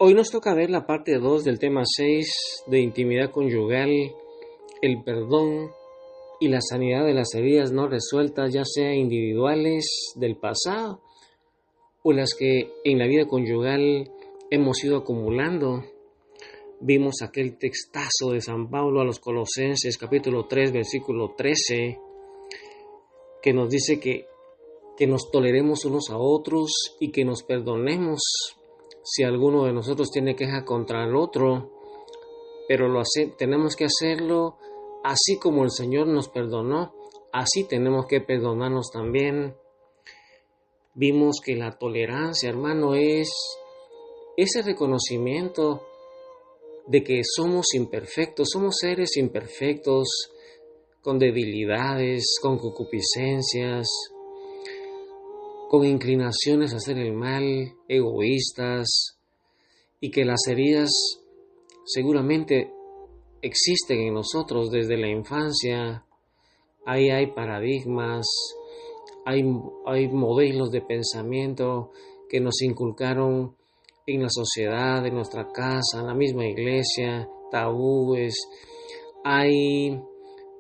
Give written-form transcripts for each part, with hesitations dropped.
Hoy nos toca ver la parte 2 del tema 6 de intimidad conyugal, el perdón y la sanidad de las heridas no resueltas, ya sea individuales del pasado o las que en la vida conyugal hemos ido acumulando. Vimos aquel textazo de San Pablo a los Colosenses, capítulo 3, versículo 13, que nos dice que nos toleremos unos a otros y que nos perdonemos si alguno de nosotros tiene queja contra el otro, pero tenemos que hacerlo así como el Señor nos perdonó, así tenemos que perdonarnos también. Vimos que la tolerancia, hermano, es ese reconocimiento de que somos imperfectos, somos seres imperfectos, con debilidades, con concupiscencias, con inclinaciones a hacer el mal, egoístas, y que las heridas seguramente existen en nosotros desde la infancia. Ahí hay paradigmas, hay modelos de pensamiento que nos inculcaron en la sociedad, en nuestra casa, en la misma iglesia, tabúes, hay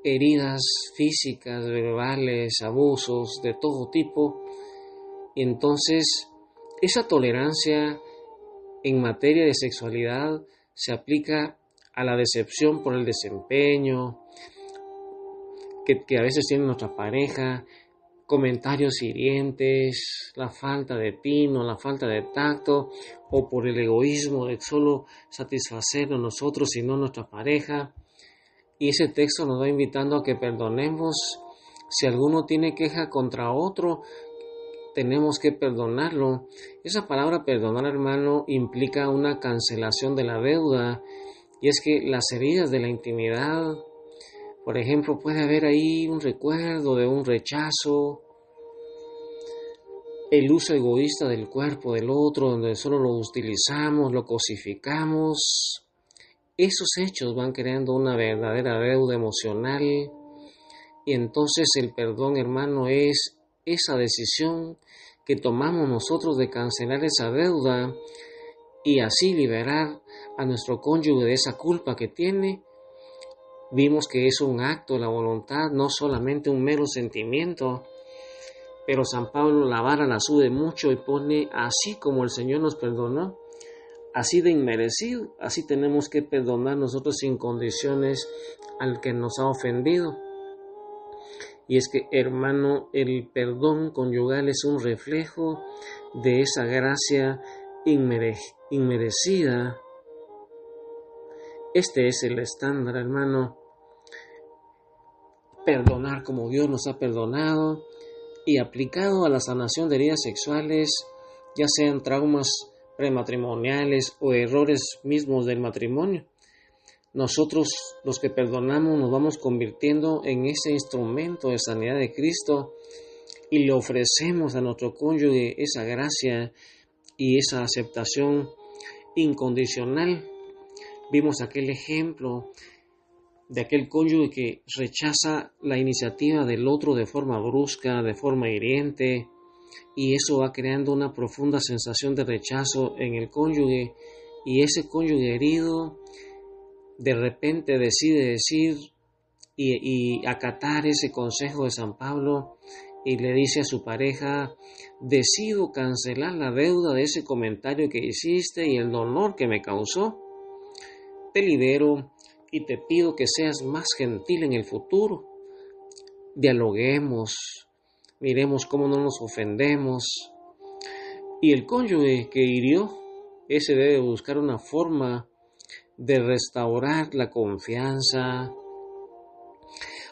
heridas físicas, verbales, abusos de todo tipo. Y entonces esa tolerancia en materia de sexualidad se aplica a la decepción por el desempeño que a veces tiene nuestra pareja, comentarios hirientes, la falta de tino, la falta de tacto, o por el egoísmo de solo satisfacernos nosotros y no nuestra pareja. Y ese texto nos va invitando a que perdonemos. Si alguno tiene queja contra otro, tenemos que perdonarlo. Esa palabra perdonar, hermano, implica una cancelación de la deuda. Y es que las heridas de la intimidad, por ejemplo, puede haber ahí un recuerdo de un rechazo, el uso egoísta del cuerpo del otro, donde solo lo utilizamos, lo cosificamos. Esos hechos van creando una verdadera deuda emocional. Y entonces el perdón, hermano, es esa decisión que tomamos nosotros de cancelar esa deuda y así liberar a nuestro cónyuge de esa culpa que tiene. Vimos que es un acto de la voluntad, no solamente un mero sentimiento. Pero San Pablo la vara la sube mucho y pone así como el Señor nos perdonó, así de inmerecido, así tenemos que perdonar nosotros sin condiciones al que nos ha ofendido. Y es que, hermano, el perdón conyugal es un reflejo de esa gracia inmerecida. Este es el estándar, hermano. Perdonar como Dios nos ha perdonado y aplicado a la sanación de heridas sexuales, ya sean traumas prematrimoniales o errores mismos del matrimonio. Nosotros, los que perdonamos, nos vamos convirtiendo en ese instrumento de sanidad de Cristo y le ofrecemos a nuestro cónyuge esa gracia y esa aceptación incondicional. Vimos aquel ejemplo de aquel cónyuge que rechaza la iniciativa del otro de forma brusca, de forma hiriente, y eso va creando una profunda sensación de rechazo en el cónyuge, y ese cónyuge herido de repente decide decir y acatar ese consejo de San Pablo y le dice a su pareja: decido cancelar la deuda de ese comentario que hiciste y el dolor que me causó. Te libero y te pido que seas más gentil en el futuro. Dialoguemos, miremos cómo no nos ofendemos. Y el cónyuge que hirió, ese debe buscar una forma de restaurar la confianza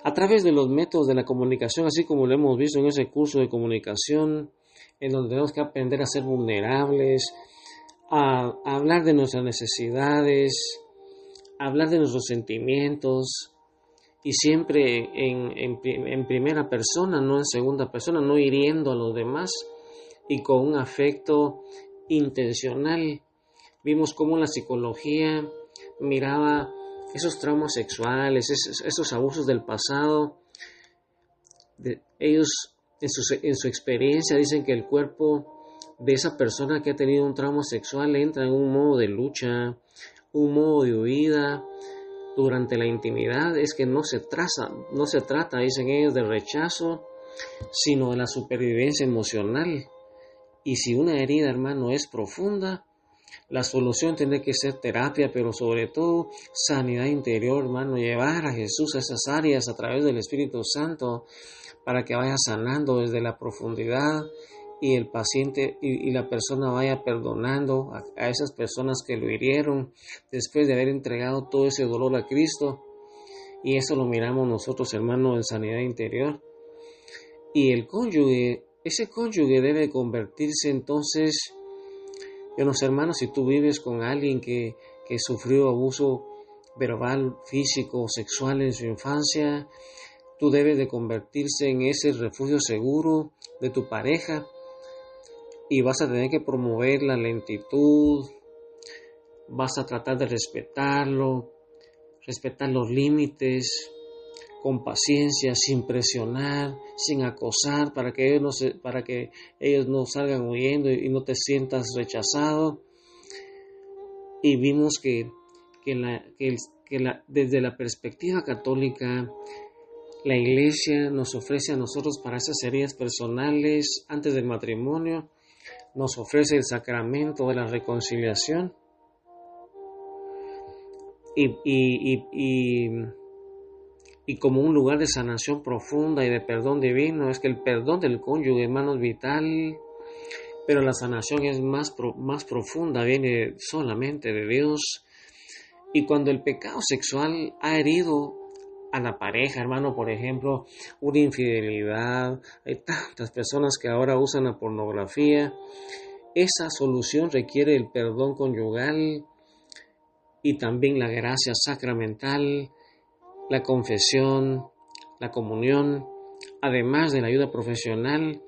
a través de los métodos de la comunicación, así como lo hemos visto en ese curso de comunicación, en donde tenemos que aprender a ser vulnerables, a hablar de nuestras necesidades, hablar de nuestros sentimientos, y siempre en primera persona, no en segunda persona, no hiriendo a los demás, y con un afecto intencional. Vimos cómo la psicología miraba esos traumas sexuales, esos abusos del pasado. Ellos en su experiencia dicen que el cuerpo de esa persona que ha tenido un trauma sexual entra en un modo de lucha, un modo de huida durante la intimidad. Es que no se trata, dicen ellos, de rechazo, sino de la supervivencia emocional. Y si una herida, hermano, es profunda, la solución tiene que ser terapia, pero sobre todo sanidad interior, hermano, llevar a Jesús a esas áreas a través del Espíritu Santo para que vaya sanando desde la profundidad y el paciente y la persona vaya perdonando a esas personas que lo hirieron después de haber entregado todo ese dolor a Cristo. Y eso lo miramos nosotros, hermano, en sanidad interior. Y el cónyuge, ese cónyuge debe convertirse entonces, yo no sé, hermano, si tú vives con alguien que sufrió abuso verbal, físico o sexual en su infancia, tú debes de convertirse en ese refugio seguro de tu pareja y vas a tener que promover la lentitud, vas a tratar de respetarlo, respetar los límites, con paciencia, sin presionar, sin acosar, para que ellos no salgan huyendo y no te sientas rechazado. Y vimos que desde la perspectiva católica, la Iglesia nos ofrece a nosotros para esas heridas personales antes del matrimonio, nos ofrece el sacramento de la reconciliación y como un lugar de sanación profunda y de perdón divino. Es que el perdón del cónyuge, hermano, es vital, pero la sanación es más profunda, viene solamente de Dios. Y cuando el pecado sexual ha herido a la pareja, hermano, por ejemplo, una infidelidad, hay tantas personas que ahora usan la pornografía, esa solución requiere el perdón conyugal y también la gracia sacramental, la confesión, la comunión, además de la ayuda profesional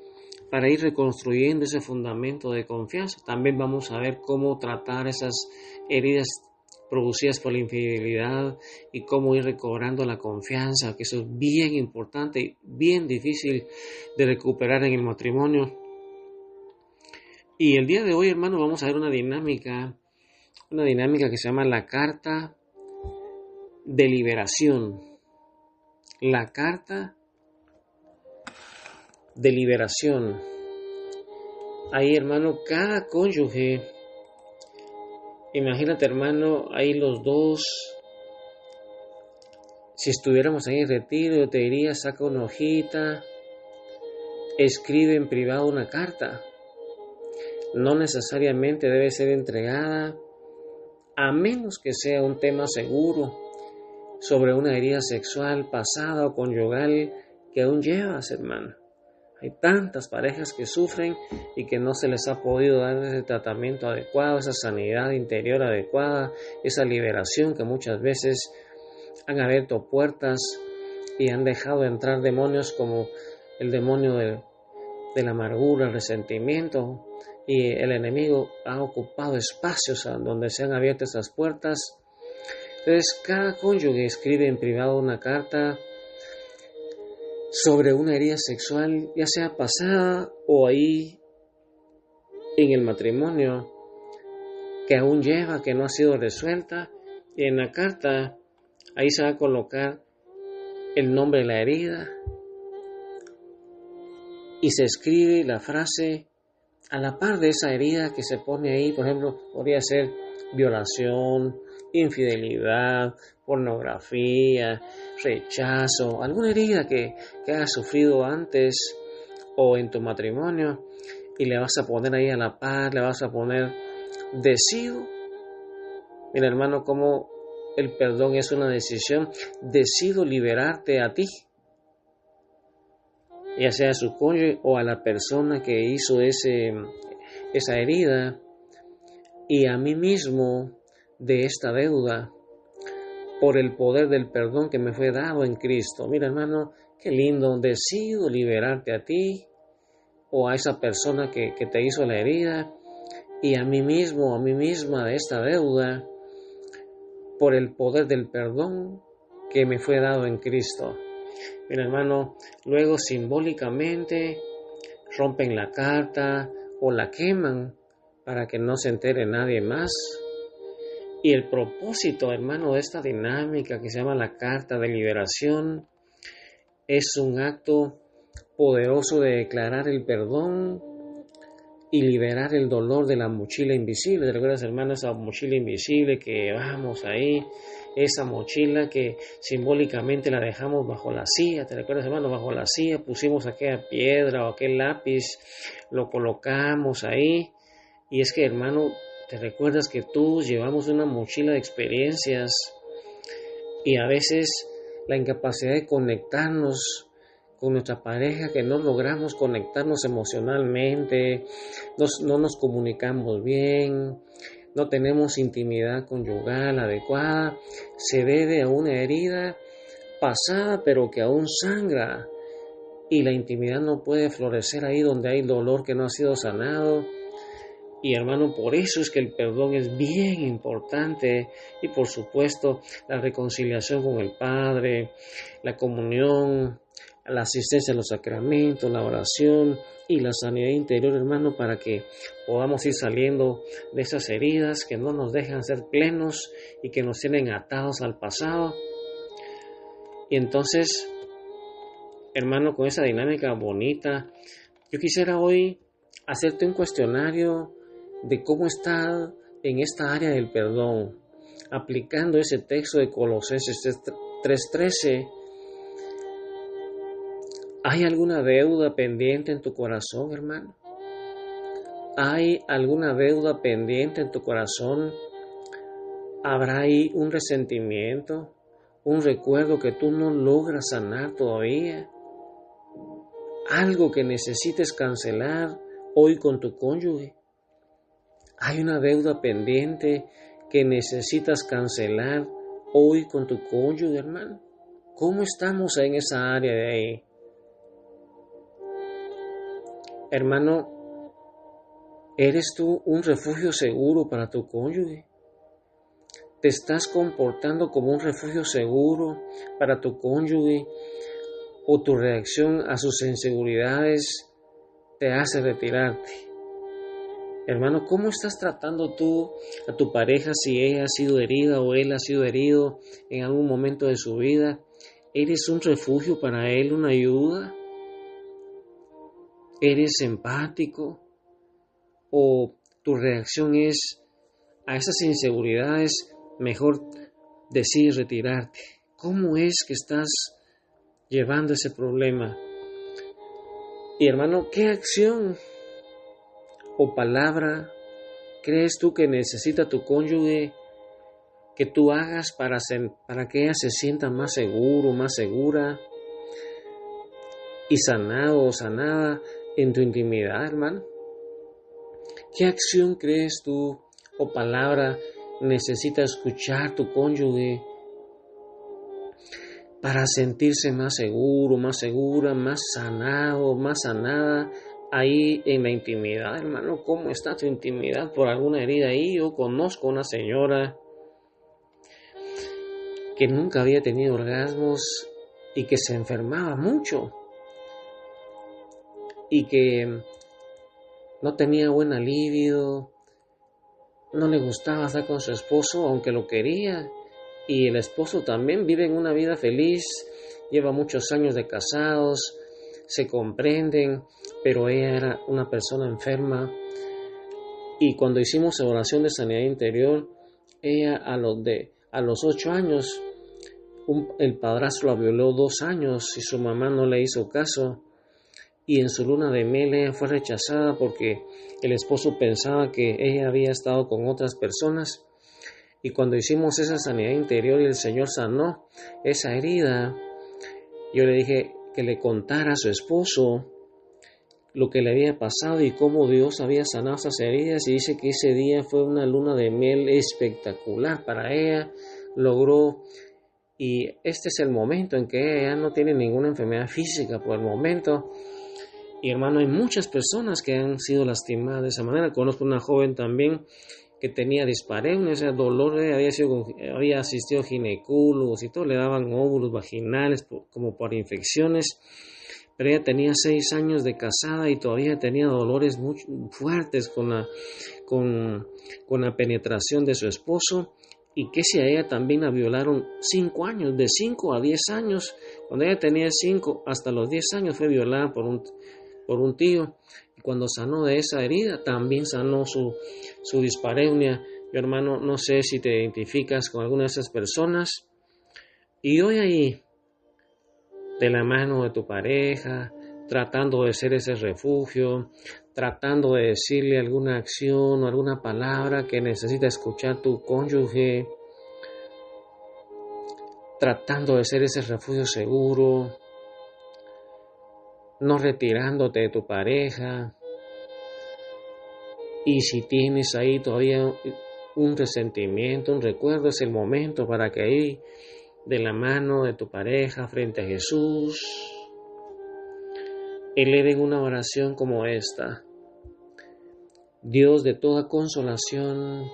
para ir reconstruyendo ese fundamento de confianza. También vamos a ver cómo tratar esas heridas producidas por la infidelidad y cómo ir recobrando la confianza, que eso es bien importante y bien difícil de recuperar en el matrimonio. Y el día de hoy, hermano, vamos a ver una dinámica que se llama la carta de liberación. La carta de liberación. Ahí, hermano, cada cónyuge, imagínate, hermano, ahí los dos, si estuviéramos ahí en retiro, yo te diría, saca una hojita, escribe en privado una carta. No necesariamente debe ser entregada, a menos que sea un tema seguro sobre una herida sexual pasada o conyugal que aún llevas, hermano. Hay tantas parejas que sufren y que no se les ha podido dar ese tratamiento adecuado, esa sanidad interior adecuada, esa liberación que muchas veces han abierto puertas y han dejado entrar demonios como el demonio de la amargura, el resentimiento, y el enemigo ha ocupado espacios donde se han abierto esas puertas. Entonces, cada cónyuge escribe en privado una carta sobre una herida sexual, ya sea pasada o ahí en el matrimonio, que aún lleva, que no ha sido resuelta. Y en la carta, ahí se va a colocar el nombre de la herida y se escribe la frase a la par de esa herida que se pone ahí. Por ejemplo, podría ser violación, infidelidad, pornografía, rechazo, alguna herida que hayas sufrido antes o en tu matrimonio, y le vas a poner ahí a la par, le vas a poner decido. Mira, hermano, cómo el perdón es una decisión. Decido liberarte a ti, ya sea a su cónyuge o a la persona que hizo esa herida, y a mí mismo de esta deuda por el poder del perdón que me fue dado en Cristo. Mira, hermano, qué lindo. Decido liberarte a ti o a esa persona que te hizo la herida, y a mí mismo, a mí misma de esta deuda por el poder del perdón que me fue dado en Cristo. Mira, hermano, luego simbólicamente rompen la carta o la queman para que no se entere nadie más. Y el propósito, hermano, de esta dinámica que se llama la carta de liberación es un acto poderoso de declarar el perdón y liberar el dolor de la mochila invisible. ¿Te recuerdas, hermano, esa mochila invisible que llevamos ahí? Esa mochila que simbólicamente la dejamos bajo la silla. ¿Te recuerdas, hermano? Bajo la silla pusimos aquella piedra o aquel lápiz, lo colocamos ahí. Y es que, hermano, te recuerdas que todos llevamos una mochila de experiencias y a veces la incapacidad de conectarnos con nuestra pareja, que no logramos conectarnos emocionalmente, no nos comunicamos bien, no tenemos intimidad conyugal adecuada, se debe a una herida pasada pero que aún sangra y la intimidad no puede florecer ahí donde hay dolor que no ha sido sanado. Y hermano, por eso es que el perdón es bien importante y por supuesto la reconciliación con el Padre, la comunión, la asistencia a los sacramentos, la oración y la sanidad interior, hermano, para que podamos ir saliendo de esas heridas que no nos dejan ser plenos y que nos tienen atados al pasado. Y entonces, hermano, con esa dinámica bonita, yo quisiera hoy hacerte un cuestionario de cómo está en esta área del perdón, aplicando ese texto de Colosenses 3:13. ¿Hay alguna deuda pendiente en tu corazón, hermano? ¿Hay alguna deuda pendiente en tu corazón? ¿Habrá ahí un resentimiento, un recuerdo que tú no logras sanar todavía? ¿Algo que necesites cancelar hoy con tu cónyuge? ¿Hay una deuda pendiente que necesitas cancelar hoy con tu cónyuge, hermano? ¿Cómo estamos en esa área de ahí? Hermano, ¿eres tú un refugio seguro para tu cónyuge? ¿Te estás comportando como un refugio seguro para tu cónyuge? ¿O tu reacción a sus inseguridades te hace retirarte? Hermano, ¿cómo estás tratando tú a tu pareja si ella ha sido herida o él ha sido herido en algún momento de su vida? ¿Eres un refugio para él, una ayuda? ¿Eres empático? ¿O tu reacción es a esas inseguridades mejor decides retirarte? ¿Cómo es que estás llevando ese problema? Y hermano, ¿qué acción o palabra crees tú que necesita tu cónyuge que tú hagas para que ella se sienta más seguro, más segura y sanado o sanada en tu intimidad, hermano? ¿Qué acción crees tú o palabra necesita escuchar tu cónyuge para sentirse más seguro, más segura, más sanado, más sanada ahí en la intimidad, hermano? ¿Cómo está tu intimidad por alguna herida ahí? Yo conozco una señora que nunca había tenido orgasmos y que se enfermaba mucho y que no tenía buena libido, no le gustaba estar con su esposo aunque lo quería, y el esposo también vive en una vida feliz, lleva muchos años de casados, se comprenden, pero ella era una persona enferma. Y cuando hicimos oración de sanidad interior, ella a los 8 años, el padrastro la violó 2 años y su mamá no le hizo caso. Y en su luna de miel ella fue rechazada porque el esposo pensaba que ella había estado con otras personas. Y cuando hicimos esa sanidad interior y el Señor sanó esa herida, yo le dije que le contara a su esposo lo que le había pasado y cómo Dios había sanado esas heridas, y dice que ese día fue una luna de miel espectacular para ella, logró, y este es el momento en que ella no tiene ninguna enfermedad física por el momento. Y hermano, hay muchas personas que han sido lastimadas de esa manera. Conozco una joven también que tenía dispareunia, ese dolor, había asistido a ginecólogos y todo, le daban óvulos vaginales como por infecciones, pero ella tenía 6 años de casada y todavía tenía dolores muy fuertes con la penetración de su esposo, y que si a ella también la violaron 5 años, de 5 a 10 años, cuando ella tenía 5 hasta los 10 años fue violada por un tío, y cuando sanó de esa herida también sanó su dispareunia. Yo, hermano, no sé si te identificas con alguna de esas personas, y hoy ahí, de la mano de tu pareja, tratando de ser ese refugio, tratando de decirle alguna acción o alguna palabra que necesita escuchar tu cónyuge, tratando de ser ese refugio seguro, no retirándote de tu pareja. Y si tienes ahí todavía un resentimiento, un recuerdo, es el momento para que ahí, de la mano de tu pareja frente a Jesús, eleven una oración como esta: Dios de toda consolación,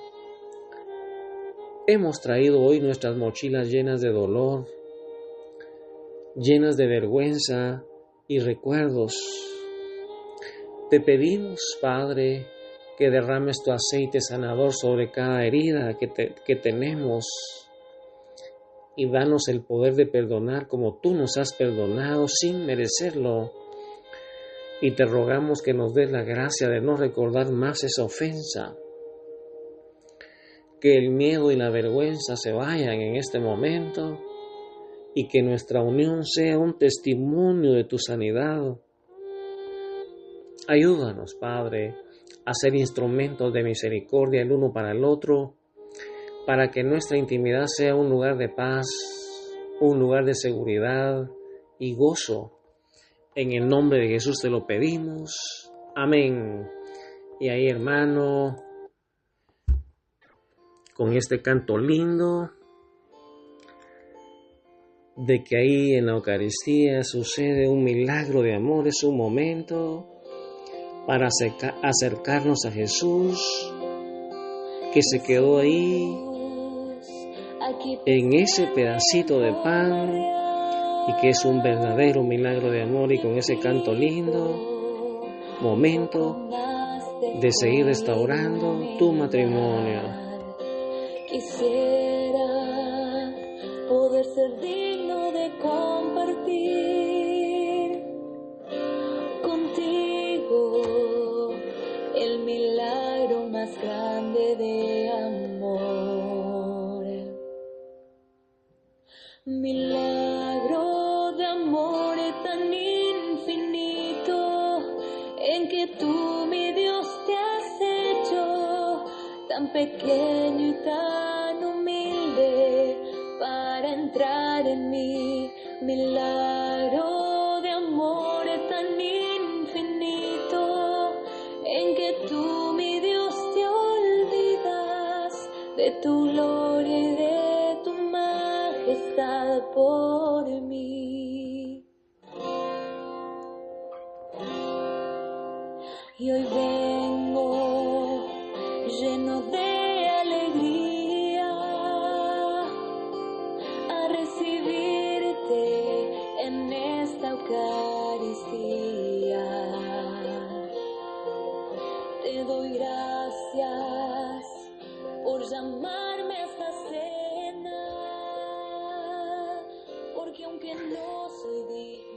hemos traído hoy nuestras mochilas llenas de dolor, llenas de vergüenza y recuerdos. Te pedimos, Padre, que derrames tu aceite sanador sobre cada herida que tenemos, y danos el poder de perdonar como tú nos has perdonado sin merecerlo. Y te rogamos que nos des la gracia de no recordar más esa ofensa. Que el miedo y la vergüenza se vayan en este momento y que nuestra unión sea un testimonio de tu sanidad. Ayúdanos, Padre, a ser instrumentos de misericordia el uno para el otro, para que nuestra intimidad sea un lugar de paz, un lugar de seguridad y gozo. En el nombre de Jesús te lo pedimos. Amén. Y ahí, hermano, con este canto lindo de que ahí en la Eucaristía sucede un milagro de amor, es un momento para acercarnos a Jesús, que se quedó ahí en ese pedacito de pan, y que es un verdadero milagro de amor. Y con ese canto lindo, momento de seguir restaurando tu matrimonio. Quisiera poder ser digno de compartir contigo el milagro más grande de amor. Milagro de amor tan infinito en que tú, mi Dios, te has hecho tan pequeño y tan humilde para entrar en mí. Milagro de amor tan infinito en que tú, mi Dios, te olvidas de tu gloria y de tu majestad por mí. Y hoy vengo lleno de alegría a recibirte en esta Eucaristía. Te doy gracias por llamarme a esta cena, porque aunque no soy digno,